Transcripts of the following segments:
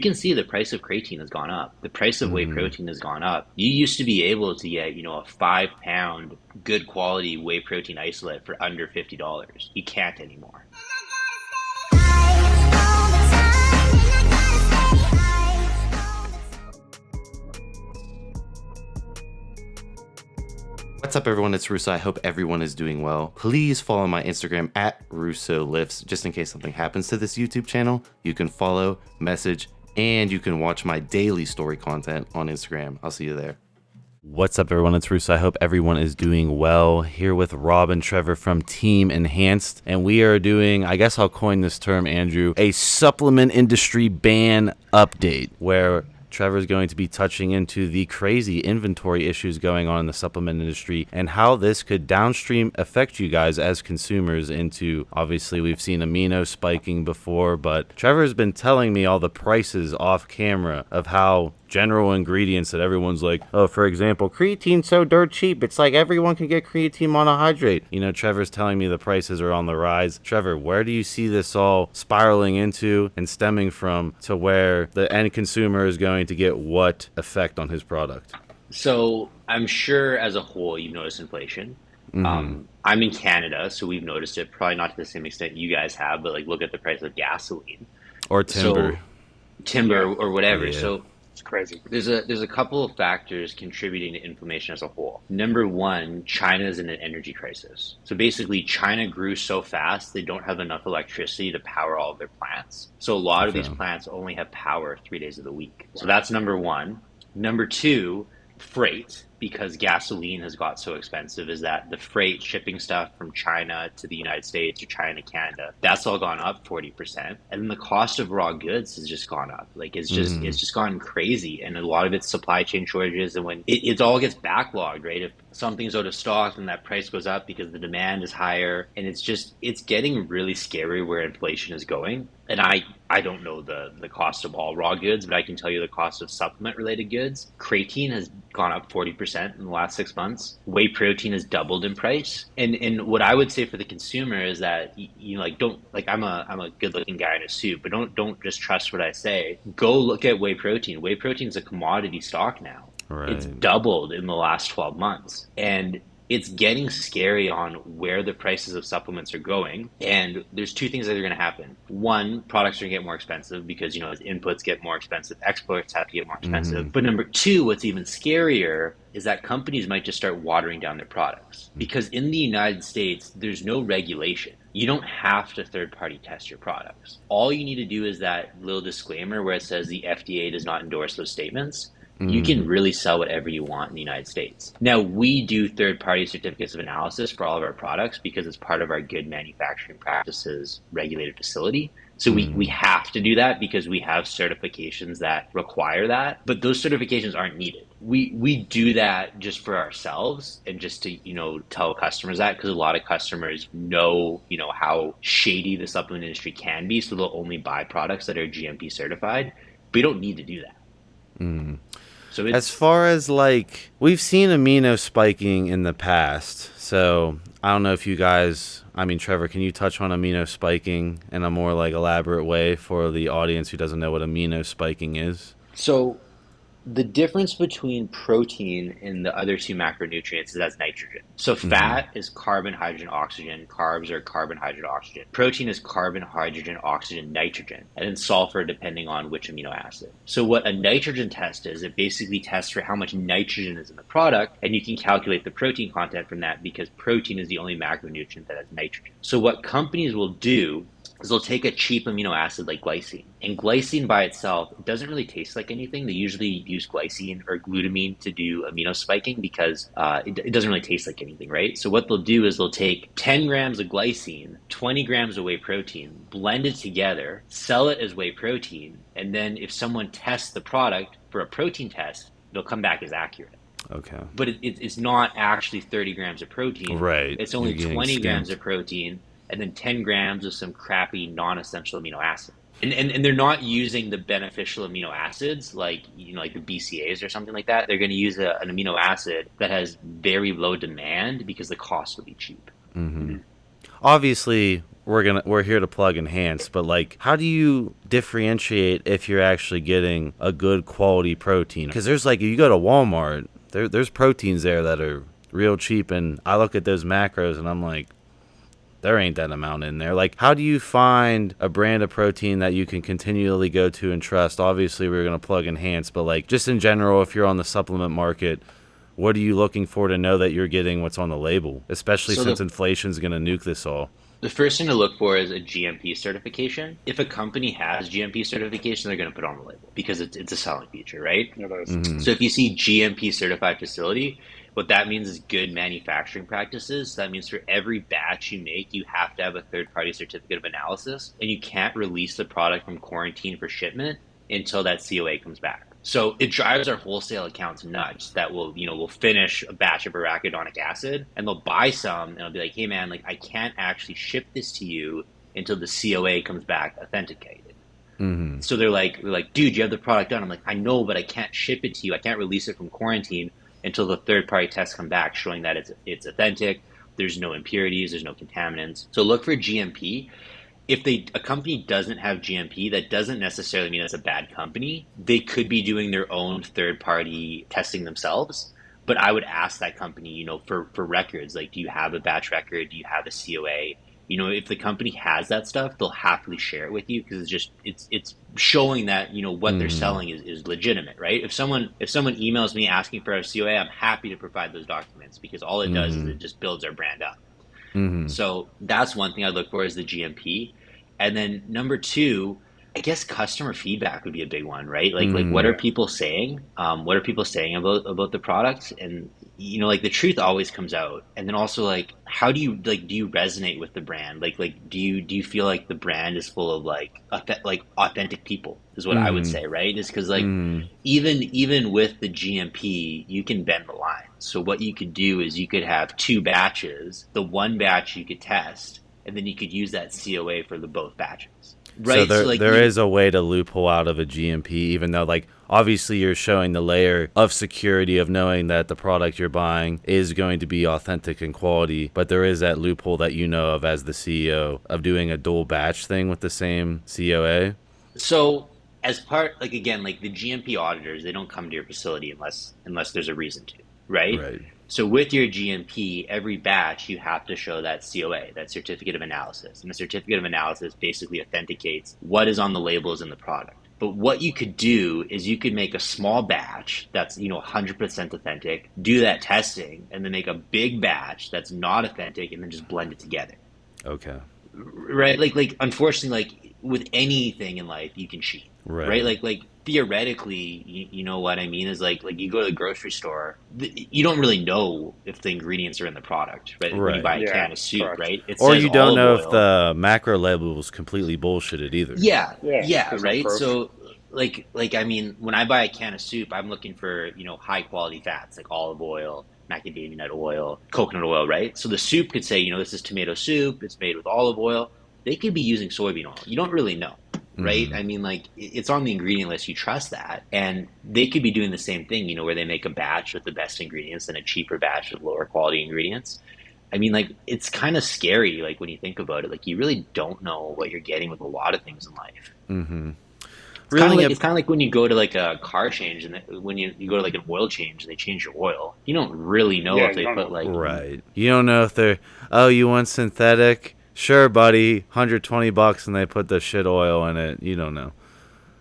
can see the price of creatine has gone up. The price of whey protein has gone up. You used to be able to get, a 5 pound good quality whey protein isolate for under $50. You can't anymore. What's up, everyone? It's Russo. I hope everyone is doing well. Please follow my Instagram at RussoLifts. Just in case something happens to this YouTube channel, you can follow, message, and you can watch my daily story content on Instagram. I'll see you there. What's up, everyone? It's Russo. I hope everyone is doing well. Here with Rob and Trevor from Team Enhanced, and we are doing, I guess I'll coin this term, Andrew, a supplement industry ban update, where Trevor's going to be touching into the crazy inventory issues going on in the supplement industry and how this could downstream affect you guys as consumers into, obviously, we've seen amino spiking before, but Trevor's been telling me all the prices off camera of how general ingredients that everyone's like, oh, for example, creatine's so dirt cheap. It's like everyone can get creatine monohydrate. Trevor's telling me the prices are on the rise. Trevor, where do you see this all spiraling into and stemming from to where the end consumer is going to get what effect on his product? So I'm sure as a whole, you've noticed inflation. I'm in Canada, so we've noticed it, probably not to the same extent you guys have, but like look at the price of gasoline. Or timber. So, timber or whatever. Yeah. So it's crazy. There's a couple of factors contributing to inflammation as a whole. Number one, China is in an energy crisis. So basically, China grew so fast, they don't have enough electricity to power all of their plants. So a lot of these plants only have power 3 days of the week. So that's number one. Number two, freight, because gasoline has got so expensive, is that the freight shipping stuff from China to the United States or China to Canada, that's all gone up 40%. And then the cost of raw goods has just gone up. Like it's just gone crazy. And a lot of it's supply chain shortages. And when it all gets backlogged, right? If something's out of stock, then that price goes up because the demand is higher. And it's getting really scary where inflation is going. And I don't know the cost of all raw goods, but I can tell you the cost of supplement related goods. Creatine has gone up 40% in the last 6 months. Whey protein has doubled in price. And what I would say for the consumer is that I'm a good looking guy in a suit, but don't just trust what I say. Go look at whey protein. Whey protein is a commodity stock now. Right. It's doubled in the last 12 months. And it's getting scary on where the prices of supplements are going. And there's two things that are going to happen. One, products are going to get more expensive because, as inputs get more expensive, exports have to get more expensive. But number two, what's even scarier is that companies might just start watering down their products. Because in the United States, there's no regulation. You don't have to third-party test your products. All you need to do is that little disclaimer where it says the FDA does not endorse those statements. You can really sell whatever you want in the United States. Now, we do third-party certificates of analysis for all of our products because it's part of our good manufacturing practices regulated facility. So we have to do that because we have certifications that require that, but those certifications aren't needed. We do that just for ourselves and just to, tell customers that, because a lot of customers know, how shady the supplement industry can be. So they'll only buy products that are GMP certified. But you don't need to do that. So as far as we've seen amino spiking in the past, so I don't know if you guys, Trevor, can you touch on amino spiking in a more elaborate way for the audience who doesn't know what amino spiking is? So the difference between protein and the other two macronutrients is that's nitrogen. So fat is carbon, hydrogen, oxygen. Carbs are carbon, hydrogen, oxygen. Protein is carbon, hydrogen, oxygen, nitrogen, and then sulfur depending on which amino acid. So what a nitrogen test is, it basically tests for how much nitrogen is in the product, and you can calculate the protein content from that because protein is the only macronutrient that has nitrogen. So what companies will do is they'll take a cheap amino acid like glycine. And glycine by itself doesn't really taste like anything. They usually use glycine or glutamine to do amino spiking because it doesn't really taste like anything, right? So what they'll do is they'll take 10 grams of glycine, 20 grams of whey protein, blend it together, sell it as whey protein, and then if someone tests the product for a protein test, they'll come back as accurate. Okay. But it's not actually 30 grams of protein. Right. It's only 20 grams of protein and then 10 grams of some crappy non-essential amino acid. And they're not using the beneficial amino acids like the BCAAs or something like that. They're going to use an amino acid that has very low demand because the cost will be cheap. Obviously, we're here to plug enhance, but like, how do you differentiate if you're actually getting a good quality protein? Because there's like, you go to Walmart, there's proteins there that are real cheap, and I look at those macros and I'm like, there ain't that amount in there. Like, how do you find a brand of protein that you can continually go to and trust? Obviously, we're going to plug enhance, but like, just in general, if you're on the supplement market, what are you looking for to know that you're getting what's on the label, especially since inflation's going to nuke this all? The first thing to look for is a GMP certification. If a company has GMP certification, they're going to put it on the label because it's a selling feature, right? It is. Mm-hmm. So if you see GMP certified facility, what that means is good manufacturing practices. So that means for every batch you make, you have to have a third-party certificate of analysis, and you can't release the product from quarantine for shipment until that COA comes back. So it drives our wholesale accounts nuts that we'll finish a batch of arachidonic acid and they'll buy some and they'll be like, hey man, like I can't actually ship this to you until the COA comes back authenticated. Mm-hmm. So they're like, dude, you have the product done. I'm like, I know, but I can't ship it to you. I can't release it from quarantine until the third party tests come back showing that it's authentic. There's no impurities, there's no contaminants. So look for GMP. If a company doesn't have GMP, that doesn't necessarily mean it's a bad company. They could be doing their own third-party testing themselves. But I would ask that company, for records, like, do you have a batch record? Do you have a COA? If the company has that stuff, they'll happily share it with you because it's showing that, what they're selling is legitimate, right? If someone emails me asking for a COA, I'm happy to provide those documents because all it does is it just builds our brand up. Mm-hmm. So that's one thing I look for is the GMP. And then number two, I guess customer feedback would be a big one, right? Like what are people saying? What are people saying about the product? And like the truth always comes out. And then also like how do you resonate with the brand? Like do you feel like the brand is full of like authentic people is what I would say, right? Is because like even with the GMP, you can bend the line. So what you could do is you could have two batches. The one batch you could test, and then you could use that COA for the both batches. Right. So there is a way to loophole out of a GMP, even though like obviously you're showing the layer of security of knowing that the product you're buying is going to be authentic and quality, but there is that loophole that you know of as the CEO of doing a dual batch thing with the same COA. So as part, like again, like the GMP auditors, they don't come to your facility unless there's a reason to, right? Right. So with your GMP, every batch you have to show that COA, that certificate of analysis. And the certificate of analysis basically authenticates what is on the labels in the product. But what you could do is you could make a small batch that's 100% authentic, do that testing, and then make a big batch that's not authentic, and then just blend it together. Okay. Right? Like unfortunately, like with anything in life, you can cheat. Right? Like theoretically, you know what I mean is like you go to the grocery store, you don't really know if the ingredients are in the product, right? When you buy a can of soup, correct. Right? It Or says you don't know olive if oil. the macro label is completely bullshitted either. Yeah, there's no right. proof. So like I mean, when I buy a can of soup, I'm looking for high quality fats like olive oil, macadamia nut oil, coconut oil, right? So the soup could say this is tomato soup, it's made with olive oil. They could be using soybean oil. You don't really know. Right? I mean, like, it's on the ingredient list. You trust that. And they could be doing the same thing, where they make a batch with the best ingredients and a cheaper batch with lower quality ingredients. I mean, like, it's kind of scary, like, when you think about it. Like, you really don't know what you're getting with a lot of things in life. Mm-hmm. It's kind of like when you go to, like, a car change and when you go to, like, an oil change and they change your oil. You don't really know if they put, like... Right. You don't know if they're, you want synthetic? Sure, buddy, $120 and they put the shit oil in it. You don't know.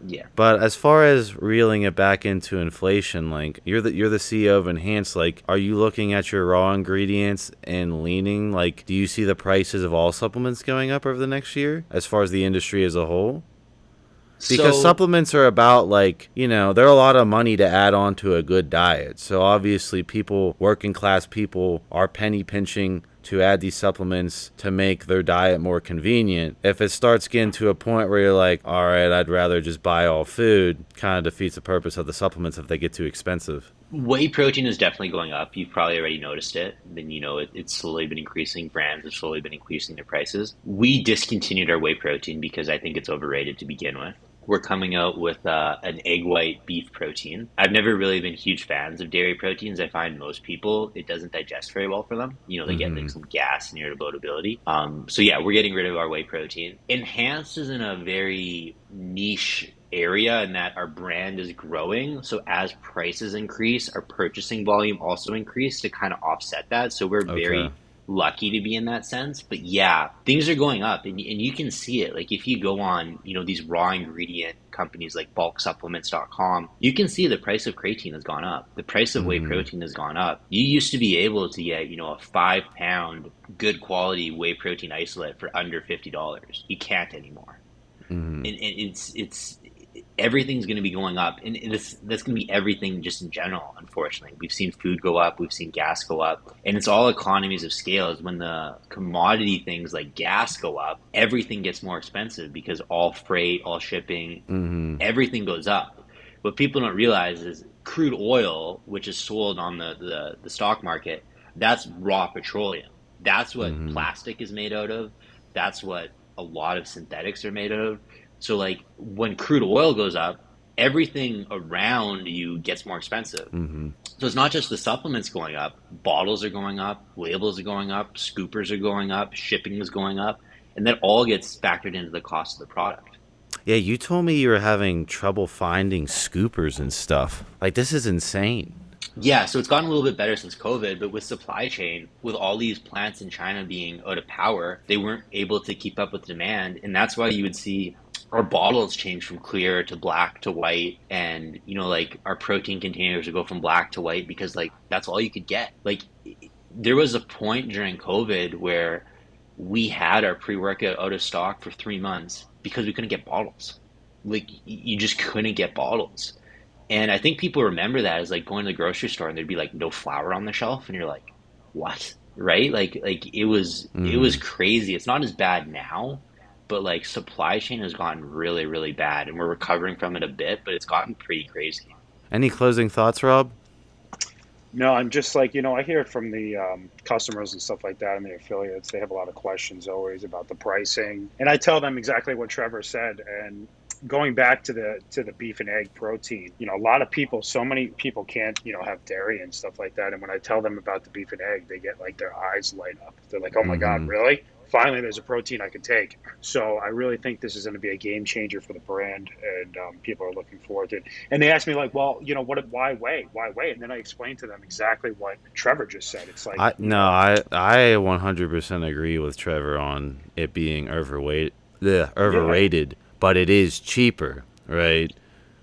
Yeah. But as far as reeling it back into inflation, like you're the CEO of Enhance, like are you looking at your raw ingredients and leaning? Like, do you see the prices of all supplements going up over the next year as far as the industry as a whole? Because supplements are about like, they're a lot of money to add on to a good diet. So obviously working class people are penny pinching to add these supplements to make their diet more convenient. If it starts getting to a point where you're like, all right, I'd rather just buy all food, kind of defeats the purpose of the supplements if they get too expensive. Whey protein is definitely going up. You've probably already noticed it. Then, it's slowly been increasing. Brands have slowly been increasing their prices. We discontinued our whey protein because I think it's overrated to begin with. we're coming out with an egg white beef protein. I've never really been huge fans of dairy proteins. I find most people, it doesn't digest very well for them. You know, they get like Mm-hmm. some gas and irritability. So yeah, we're getting rid of our whey protein. Enhanced is in a very niche area in that our brand is growing. So as prices increase, our purchasing volume also increase to kind of offset that. So we're Okay. very lucky to be in that sense. But yeah, things are going up and you can see it. Like if you go on, you know, these raw ingredient companies like bulksupplements.com, you can see the price of creatine has gone up. The price of whey Mm-hmm. protein has gone up. You used to be able to get, you know, a 5 pound good quality whey protein isolate for under $50. You can't anymore. Mm-hmm. And it's everything's going to be going up, and that's going to be everything just in general. Unfortunately, we've seen food go up, we've seen gas go up, and it's all economies of scale. Is when the commodity things like gas go up, everything gets more expensive because all freight, all shipping, Mm-hmm. everything goes up. What people don't realize is crude oil, which is sold on the stock market, that's raw petroleum. That's what Mm-hmm. plastic is made out of. That's what a lot of synthetics are made out of. So like when crude oil goes up, everything around you gets more expensive. Mm-hmm. So it's not just the supplements going up, bottles are going up, labels are going up, scoopers are going up, shipping is going up, and that all gets factored into the cost of the product. Yeah, you told me you were having trouble finding scoopers and stuff. Like, this is insane. Yeah, so it's gotten a little bit better since COVID, but with supply chain, with all these plants in China being out of power, they weren't able to keep up with demand, and that's why you would see our bottles change from clear to black to white, and you know, like our protein containers would go from black to white because like that's all you could get. Like there was a point during COVID where we had our pre-workout out of stock for 3 months because we couldn't get bottles. Like you just couldn't get bottles. And I think people remember that as like going to the grocery store and there'd be like no flour on the shelf and you're like, what? Right? Like it was Mm-hmm. crazy. It's not as bad now, but like supply chain has gotten really, really bad and we're recovering from it a bit, but it's gotten pretty crazy. Any closing thoughts, Rob? No, I'm just like, I hear it from the customers and stuff like that and the affiliates. They have a lot of questions always about the pricing. And I tell them exactly what Trevor said. And going back to the beef and egg protein, a lot of people, so many people can't, have dairy and stuff like that. And when I tell them about the beef and egg, they get like their eyes light up. They're like, "Oh my God, Mm-hmm. really? Finally, there's a protein I can take." So I really think this is going to be a game changer for the brand, and people are looking forward to it. And they asked me like, "Well, why Whey? Why Whey?" And then I explained to them exactly what Trevor just said. It's like, I no, I 100% agree with Trevor on it being yeah, overrated, but it is cheaper, right?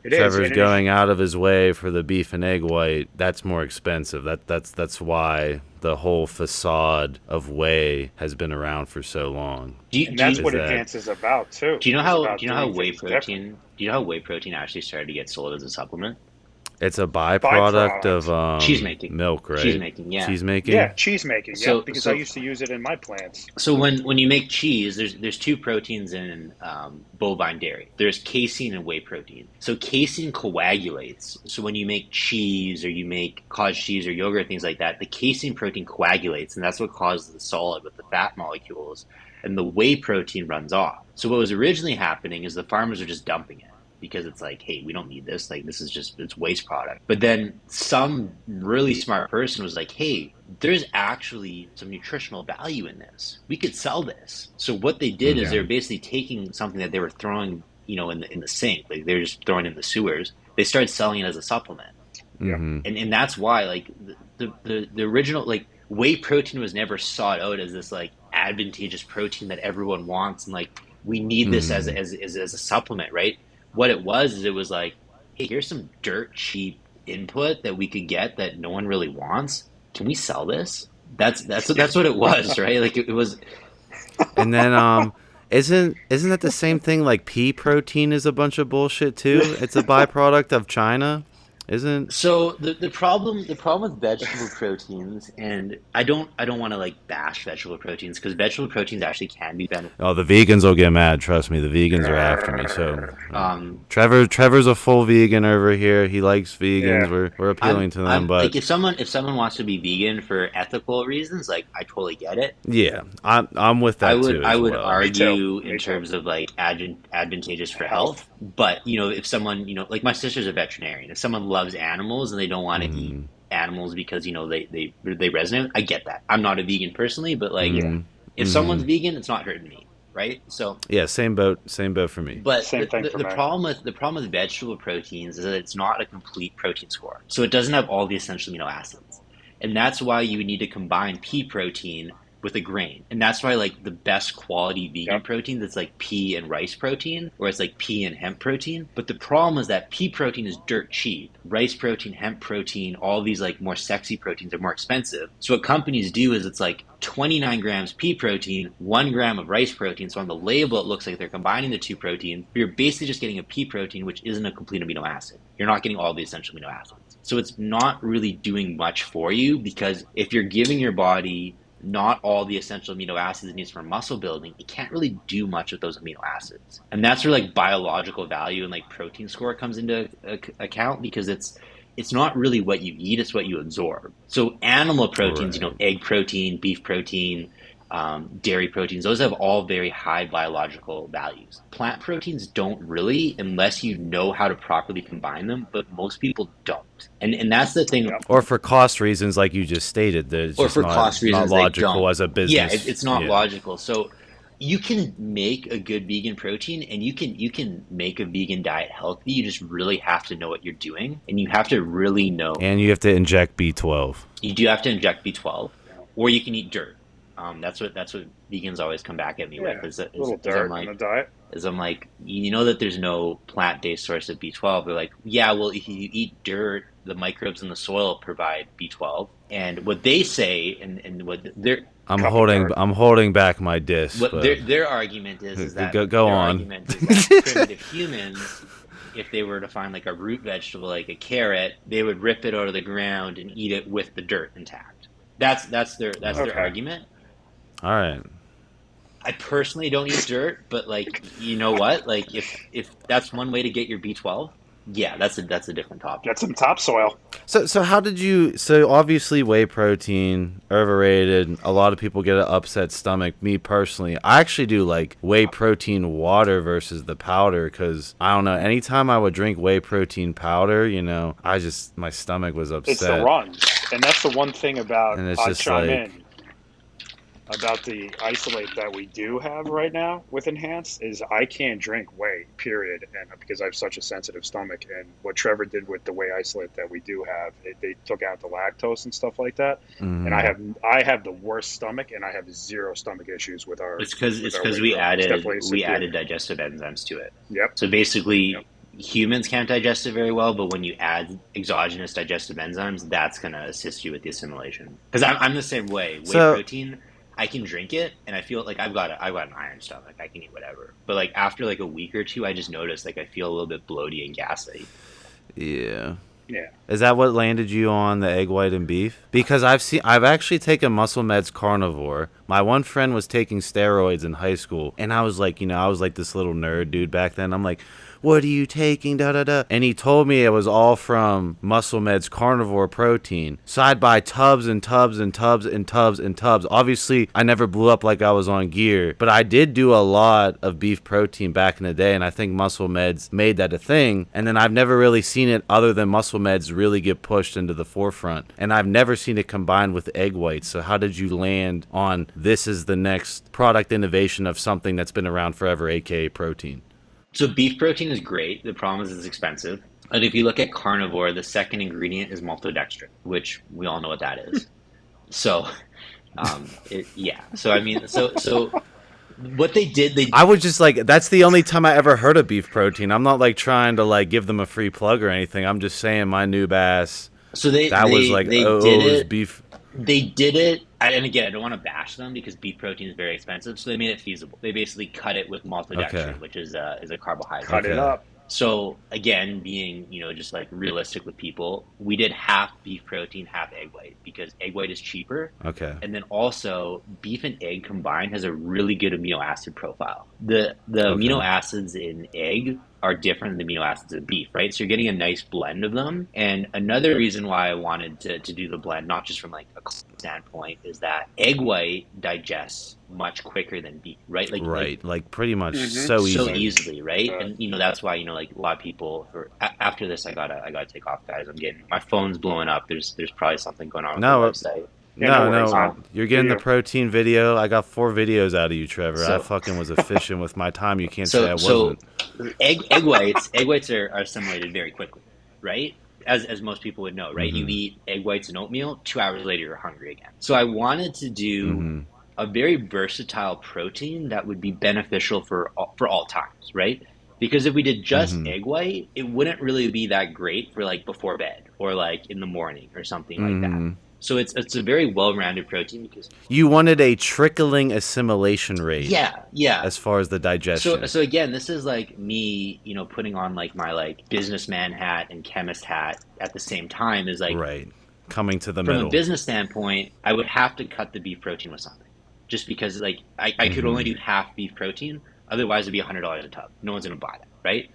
it is, Trevor's and it is. going out of his way for the beef and egg white. That's more expensive. That's why the whole facade of whey has been around for so long. Do you, And do that's you, Is what that Enhance is about too. do you know It's how do about you know how doing whey things different. protein do you know how whey protein actually started to get sold as a supplement? it's a byproduct of Byproduct. Cheese making. milk, Cheese right? making, yeah. Cheese making. Yeah, cheese making. Yep, So because I so used to use it in my plants. So when you make cheese, there's two proteins in bovine dairy. There's casein and whey protein. So casein coagulates. So when you make cheese or you make cottage cheese or yogurt, things like that, the casein protein coagulates, and that's what causes the solid with the fat molecules. And the whey protein runs off. So what was originally happening is the farmers are just dumping it because it's like, hey, we don't need this. Like this is just it's waste product. But then some really smart person was like, hey, there's actually some nutritional value in this. We could sell this. So what they did is Mm-hmm. they were basically taking something that they were throwing, in the sink, like they're just throwing it in the sewers. They started selling it as a supplement, Yeah, Mm-hmm. and that's why like the original like whey protein was never sought out as this like advantageous protein that everyone wants and like we need this as Mm-hmm. as a supplement, right? What it was is it was like, hey, here's some dirt cheap input that we could get that no one really wants. Can we sell this? That's what it was, right? Like it was. And then isn't that the same thing like pea protein is a bunch of bullshit too? It's a byproduct of China, isn't? So the problem with vegetable proteins, and I don't want to like bash vegetable proteins because vegetable proteins actually can be beneficial. Oh, the vegans will get mad. Trust me, the vegans are after me. So, Um, Trevor's a full vegan over here. He likes vegans. yeah. We're appealing I'm to them, I'm but like if someone wants to be vegan for ethical reasons, like I totally get it. yeah, I'm with I that would too I as would well. Me too. argue in Me too. terms of like advantageous for Health. health. But, if someone, like my sister's a veterinarian, if someone loves animals and they don't want to eat Mm, animals because, they resonate, I get that. I'm not a vegan personally, but like Yeah. mm, if someone's vegan, it's not hurting me, right? So, yeah, same boat. Same boat for me. but Same thing for the me. problem with vegetable proteins is that it's not a complete protein score. So it doesn't have all the essential amino acids. And that's why you need to combine pea protein with a grain. And that's why like the best quality vegan Yep. protein that's like pea and rice protein, or it's like pea and hemp protein. But the problem is that pea protein is dirt cheap. Rice protein, hemp protein, all these like more sexy proteins are more expensive. So what companies do is it's like 29 grams pea protein, 1 gram of rice protein. So on the label, it looks like they're combining the two proteins, but you're basically just getting a pea protein, which isn't a complete amino acid. You're not getting all the essential amino acids. So it's not really doing much for you, because if you're giving your body not all the essential amino acids it needs for muscle building, it can't really do much with those amino acids. And that's where like biological value and like protein score comes into account, because it's not really what you eat, it's what you absorb. So animal proteins, Right. egg protein, beef protein, dairy proteins, those have all very high biological values. Plant proteins don't really, unless you know how to properly combine them, but most people don't. And that's the thing. Yep. Or for cost reasons, like you just stated, that it's Or just for cost not reasons, they logical don't. as a Yeah, business. it's not Yeah. logical. So you can make a good vegan protein, and you can make a vegan diet healthy. You just really have to know what you're doing, and you have to really know. And you have to inject B12. You do have to inject B12, or you can eat dirt. That's what vegans always come back at me Yeah. with. Is, A little is dirt I'm in the like, diet. you know that there's no plant-based source of B12. They're like, yeah, well, if you eat dirt, the microbes in the soil provide B12. And what they say, and what their I'm Cup of holding. dirt. I'm holding back my diss. what But their argument is that go their on. argument is that primitive humans, if they were to find like a root vegetable like a carrot, they would rip it out of the ground and eat it with the dirt intact. That's their Okay. argument. All right. I personally don't eat dirt, but like, you know what? Like if that's one way to get your B12, yeah, that's a different topic. Get some topsoil. So how did you? So obviously whey protein overrated. A lot of people get an upset stomach. Me personally, I actually do like whey protein water versus the powder, because I don't know. Anytime I would drink whey protein powder, my stomach was upset. It's the runs. And that's the one thing about, And it's I'll just chime like, in, about the isolate that we do have right now with Enhance, is I can't drink whey, period, and because I have such a sensitive stomach. And what Trevor did with the whey isolate that we do have, they took out the lactose and stuff like that. And I have the worst stomach, and I have zero stomach issues with our. It's because with our we whey protein. It's definitely a we secret. added digestive enzymes to it. Yep. So basically, Yep. humans can't digest it very well, but when you add exogenous digestive enzymes, that's going to assist you with the assimilation. Because I'm the same way. Whey protein, I can drink it, and I feel like I've got an iron stomach. I can eat whatever. But like after like a week or two, I just notice like I feel a little bit bloaty and gassy. yeah. Yeah. Is that what landed you on the egg white and beef? Because I've actually taken Muscle Meds carnivore. My one friend was taking steroids in high school, and I was like, I was like this little nerd dude back then. I'm like, what are you taking? Da da da. And he told me it was all from Muscle Meds carnivore protein. So I'd buy tubs and tubs and tubs and tubs and tubs. Obviously, I never blew up like I was on gear, but I did do a lot of beef protein back in the day, and I think Muscle Meds made that a thing. And then I've never really seen it other than Muscle Meds really get pushed into the forefront. And I've never seen it combined with egg whites. So how did you land on this is the next product innovation of something that's been around forever, aka protein? So beef protein is great. The problem is it's expensive. And if you look at carnivore, the second ingredient is maltodextrin, which we all know what that is. So, yeah. So I mean, so what they did, I was just like, that's the only time I ever heard of beef protein. I'm not like trying to like give them a free plug or anything. I'm just saying my noob ass. So was like, they oh, did it was it. beef. They did it, and again, I don't want to bash them because beef protein is very expensive. So they made it feasible. They basically cut it with maltodextrin, Okay. which is a carbohydrate. Cut it Okay. up. So again, being just like realistic with people, we did half beef protein, half egg white because egg white is cheaper, Okay. and then also beef and egg combined has a really good amino acid profile. The amino acids in egg are different than the amino acids of beef, right? So you're getting a nice blend of them. And another reason why I wanted to do the blend, not just from like a standpoint, is that egg white digests much quicker than beef, right? Like pretty much so easily. easily, right? And that's why like a lot of people. After this, I gotta take off, guys. My phone's blowing up. There's probably something going on with the website. No, you're getting the protein video. I got 4 videos out of you, Trevor. I fucking was efficient with my time. You can't say I wasn't. Egg whites are assimilated very quickly, right? As most people would know, right? You eat egg whites and oatmeal, 2 hours later you're hungry again. So I wanted to do a very versatile protein that would be beneficial for all times, right? Because if we did just egg white, it wouldn't really be that great for like before bed or like in the morning or something like that. So it's a very well-rounded protein because you wanted a trickling assimilation rate. Yeah. As far as the digestion. So again, this is like me, putting on like my like businessman hat and chemist hat at the same time is like coming to the from middle. a business standpoint, I would have to cut the beef protein with something, just because like I could only do half beef protein, otherwise it'd be $100 a tub. No one's gonna buy that, right?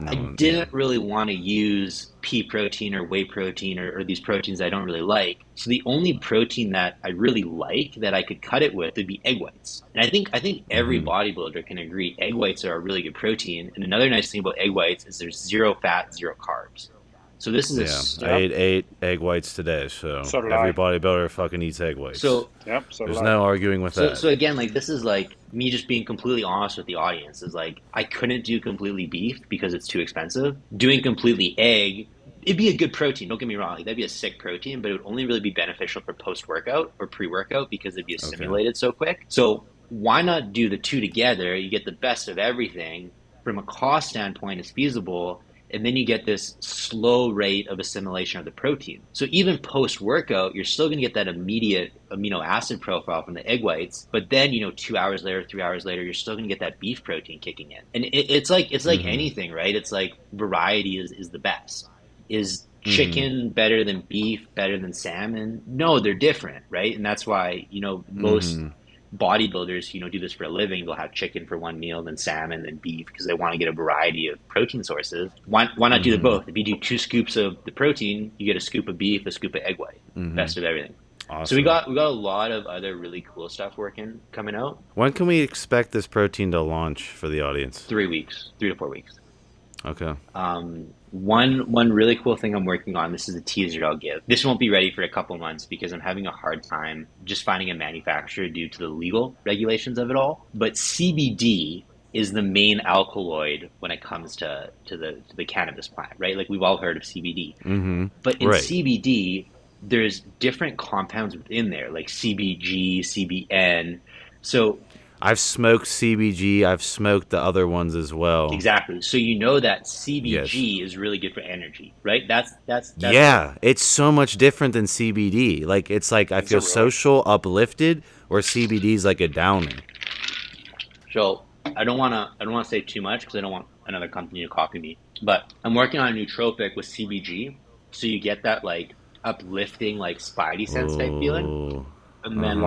I didn't really want to use pea protein or whey protein or these proteins I don't really like. So the only protein that I really like that I could cut it with would be egg whites. And I think every bodybuilder can agree egg whites are a really good protein. And another nice thing about egg whites is there's 0 fat, 0 carbs. So this is I ate 8 egg whites today, so every bodybuilder fucking eats egg whites. So there's no arguing with that. So again, like this is like me just being completely honest with the audience. Is like I couldn't do completely beef because it's too expensive. Doing completely egg, it'd be a good protein. Don't get me wrong, like, that'd be a sick protein, but it would only really be beneficial for post-workout or pre-workout because it'd be assimilated so quick. So why not do the two together? You get the best of everything. From a cost standpoint, it's feasible. And then you get this slow rate of assimilation of the protein. So even post-workout, you're still going to get that immediate amino acid profile from the egg whites. But then, 2 hours later, 3 hours later, you're still going to get that beef protein kicking in. And it's like anything, right? It's like variety is the best. Is chicken better than beef, better than salmon? No, they're different, right? And that's why, most bodybuilders, do this for a living. They'll have chicken for one meal, then salmon, then beef, because they want to get a variety of protein sources. Why not do the both? If you do 2 scoops of the protein, you get a scoop of beef, a scoop of egg white. Best of everything. Awesome. So we got a lot of other really cool stuff coming out. When can we expect this protein to launch for the audience? 3 weeks, 3 to 4 weeks. Okay. One really cool thing I'm working on, this is a teaser I'll give. This won't be ready for a couple months because I'm having a hard time just finding a manufacturer due to the legal regulations of it all. But CBD is the main alkaloid when it comes to the cannabis plant, right? Like we've all heard of CBD. But in CBD, there's different compounds within there, like CBG, CBN. So I've smoked CBG. I've smoked the other ones as well. Exactly. So that CBG is really good for energy, right? That's it's so much different than CBD. Like it's like I feel social, uplifted, or CBD is like a downer. So I don't want to say too much because I don't want another company to copy me. But I'm working on a nootropic with CBG, so you get that like uplifting, like spidey sense type feeling. And then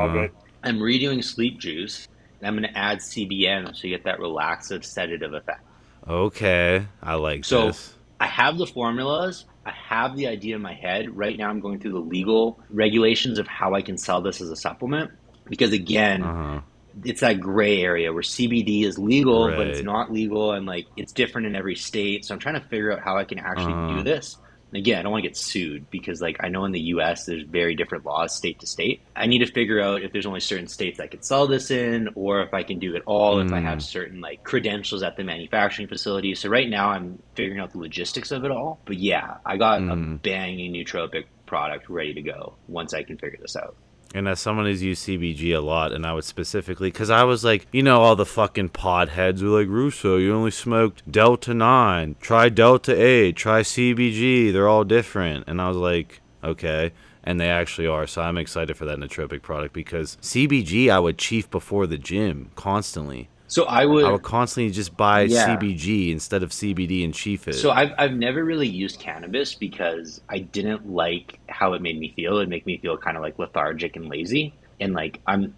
I'm redoing sleep juice. I'm going to add CBN so you get that relaxive, sedative effect. Okay, I like this. So I have the formulas. I have the idea in my head. Right now I'm going through the legal regulations of how I can sell this as a supplement. Because again, it's that gray area where CBD is legal, but it's not legal. And like it's different in every state. So I'm trying to figure out how I can actually do this. Again, I don't want to get sued because like I know in the US there's very different laws state to state. I need to figure out if there's only certain states I could sell this in or if I can do it all if I have certain like credentials at the manufacturing facility. So right now I'm figuring out the logistics of it all. But yeah, I got a banging nootropic product ready to go once I can figure this out. And as someone who's used CBG a lot, and I would specifically, because I was like, all the fucking pod heads were like, Russo, you only smoked Delta 9, try Delta 8, try CBG, they're all different. And I was like, okay. And they actually are. So I'm excited for that nootropic product because CBG I would chief before the gym constantly. So I would constantly just buy CBG instead of CBD and chief it. So I've never really used cannabis because I didn't like how it made me feel. It'd make me feel kind of like lethargic and lazy. And like I'm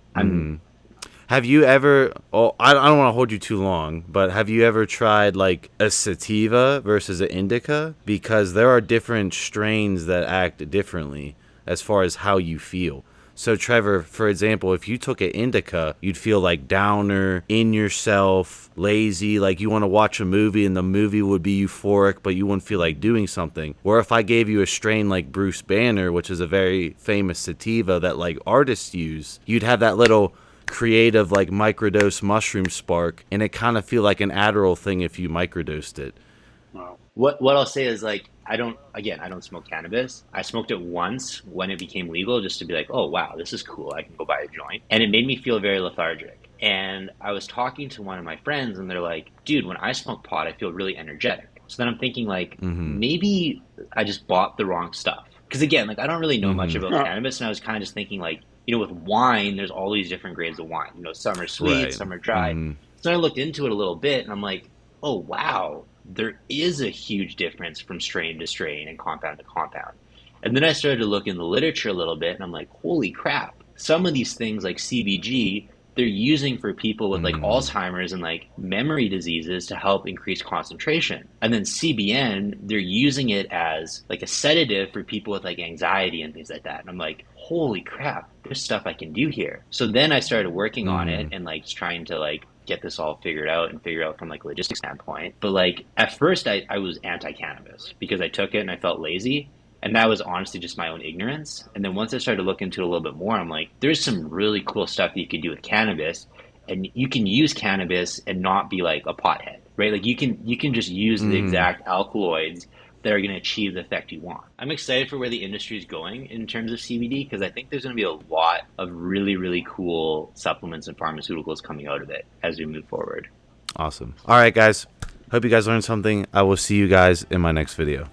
Have you ever, oh, I don't want to hold you too long, but have you ever tried like a sativa versus an indica? Because there are different strains that act differently as far as how you feel. So Trevor, for example, if you took an indica, you'd feel like downer, in yourself, lazy, like you want to watch a movie and the movie would be euphoric, but you wouldn't feel like doing something. Or if I gave you a strain like Bruce Banner, which is a very famous sativa that like artists use, you'd have that little creative like microdose mushroom spark, and it kind of feel like an Adderall thing if you microdosed it. Wow. What I'll say is like I don't smoke cannabis. I smoked it once when it became legal just to be like, oh wow, this is cool. I can go buy a joint. And it made me feel very lethargic. And I was talking to one of my friends and they're like, dude, when I smoke pot, I feel really energetic. So then I'm thinking like maybe I just bought the wrong stuff. Because again, like I don't really know much about cannabis, and I was kind of just thinking like, you know, with wine, there's all these different grades of wine. You know, some are sweet, Right. some are dry. So I looked into it a little bit and I'm like, oh wow, there is a huge difference from strain to strain and compound to compound. And then I started to look in the literature a little bit and I'm like, holy crap, some of these things like CBG, they're using for people with like Alzheimer's and like memory diseases to help increase concentration. And then CBN, they're using it as like a sedative for people with like anxiety and things like that. And I'm like, holy crap, there's stuff I can do here. So then I started working on it and like trying to like get this all figured out and figure out from like a logistics standpoint. But like at first I was anti-cannabis because I took it and I felt lazy. And that was honestly just my own ignorance. And then once I started to look into it a little bit more, I'm like, there's some really cool stuff that you can do with cannabis. And you can use cannabis and not be like a pothead, right? Like you can just use the exact alkaloids that are going to achieve the effect you want. I'm excited for where the industry is going in terms of CBD because I think there's going to be a lot of really, really cool supplements and pharmaceuticals coming out of it as we move forward. Awesome. All right, guys. Hope you guys learned something. I will see you guys in my next video.